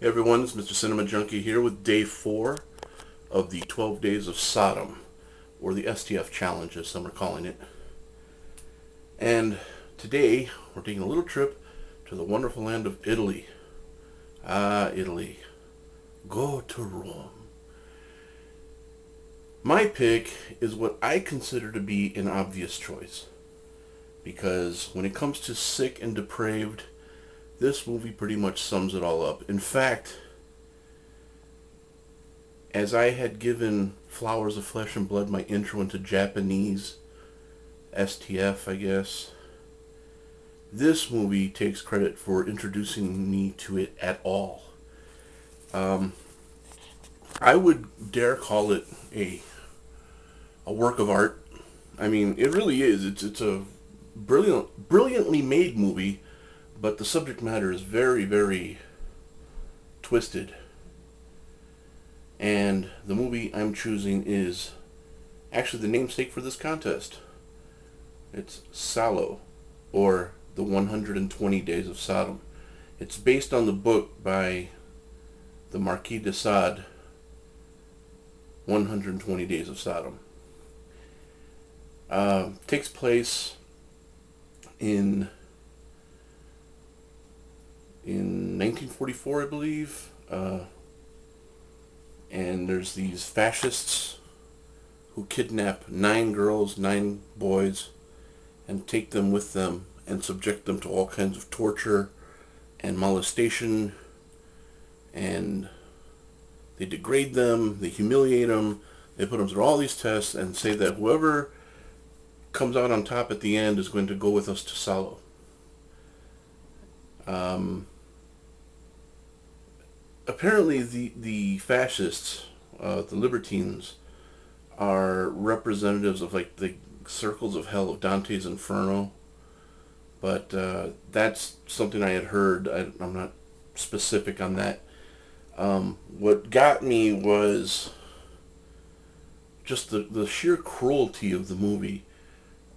Hey everyone, it's Mr. Cinema Junkie here with day 4 of the 12 Days of Sodom, or the STF Challenge as some are calling it. And today we're taking a little trip to the wonderful land of Italy. Ah, Italy. Go to Rome. My pick is what I consider to be an obvious choice, because when it comes to sick and depraved, this movie pretty much sums it all up. In fact, as I had given Flowers of Flesh and Blood my intro into Japanese STF, I guess, this movie takes credit for introducing me to it at all. I would dare call it a work of art. I mean, it really is. It's a brilliantly made movie, but the subject matter is very, very twisted. And the movie I'm choosing is actually the namesake for this contest. It's Salo, or The 120 Days of Sodom. It's based on the book by the Marquis de Sade, 120 Days of Sodom. Takes place in 1944, I believe. And there's these fascists who kidnap 9 girls, 9 boys, and take them with them and subject them to all kinds of torture and molestation, and they degrade them, they humiliate them, they put them through all these tests and say that whoever comes out on top at the end is going to go with us to Salo. Apparently the fascists, the libertines, are representatives of like the circles of hell of Dante's Inferno, but that's something I had heard. I'm not specific on that. What got me was just the sheer cruelty of the movie.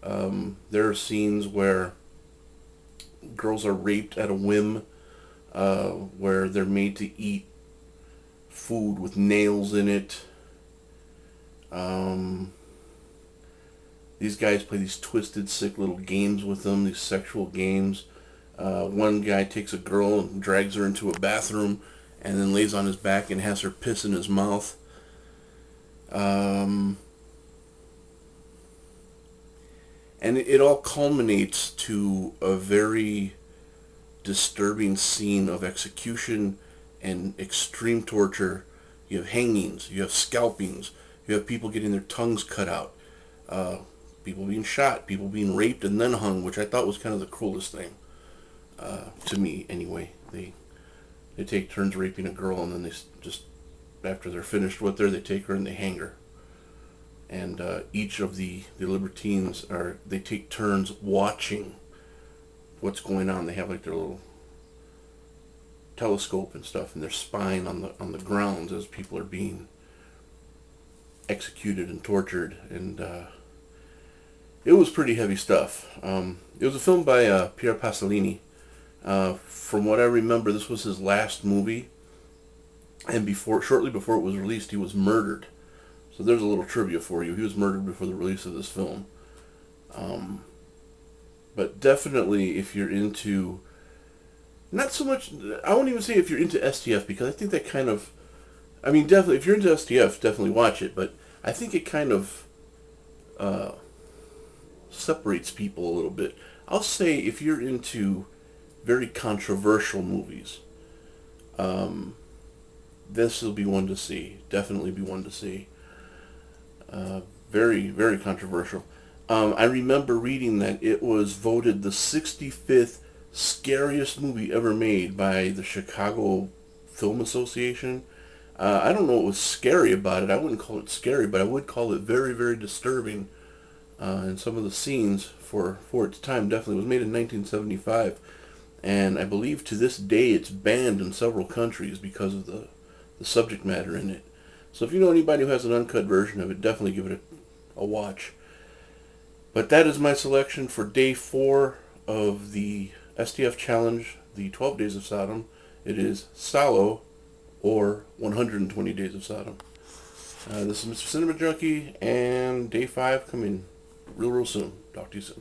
There are scenes where girls are raped at a whim, where they're made to eat food with nails in it. These guys play these twisted, sick little games with them, these sexual games. One guy takes a girl and drags her into a bathroom and then lays on his back and has her piss in his mouth. And it all culminates to a very disturbing scene of execution and extreme torture. You have hangings, you have scalpings, you have people getting their tongues cut out, people being shot, people being raped and then hung, which I thought was kind of the cruelest thing, to me anyway. They take turns raping a girl, and then they just, after they're finished with her, they take her and they hang her. And each of the libertines they take turns watching what's going on. They have like their little telescope and stuff, and they're spying on the grounds as people are being executed and tortured, and it was pretty heavy stuff. It was a film by Pier Pasolini. From what I remember, this was his last movie, and shortly before it was released, he was murdered. So there's a little trivia for you. He was murdered before the release of this film. But definitely, if you're into, not so much, I won't even say if you're into STF, because I think that kind of, I mean, definitely, if you're into STF, definitely watch it, but I think it kind of separates people a little bit. I'll say if you're into very controversial movies, this will be one to see. Definitely be one to see. Very, very controversial. I remember reading that it was voted the 65th scariest movie ever made by the Chicago Film Association. I don't know what was scary about it. I wouldn't call it scary, but I would call it very, very disturbing. And some of the scenes for its time, definitely. It was made in 1975, and I believe to this day it's banned in several countries because of the subject matter in it. So if you know anybody who has an uncut version of it, definitely give it a watch. But that is my selection for day 4 of the STF Challenge, the 12 Days of Sodom. It is Salo, or 120 Days of Sodom. This is Mr. Cinema Junkie, and day 5 coming real soon. Talk to you soon.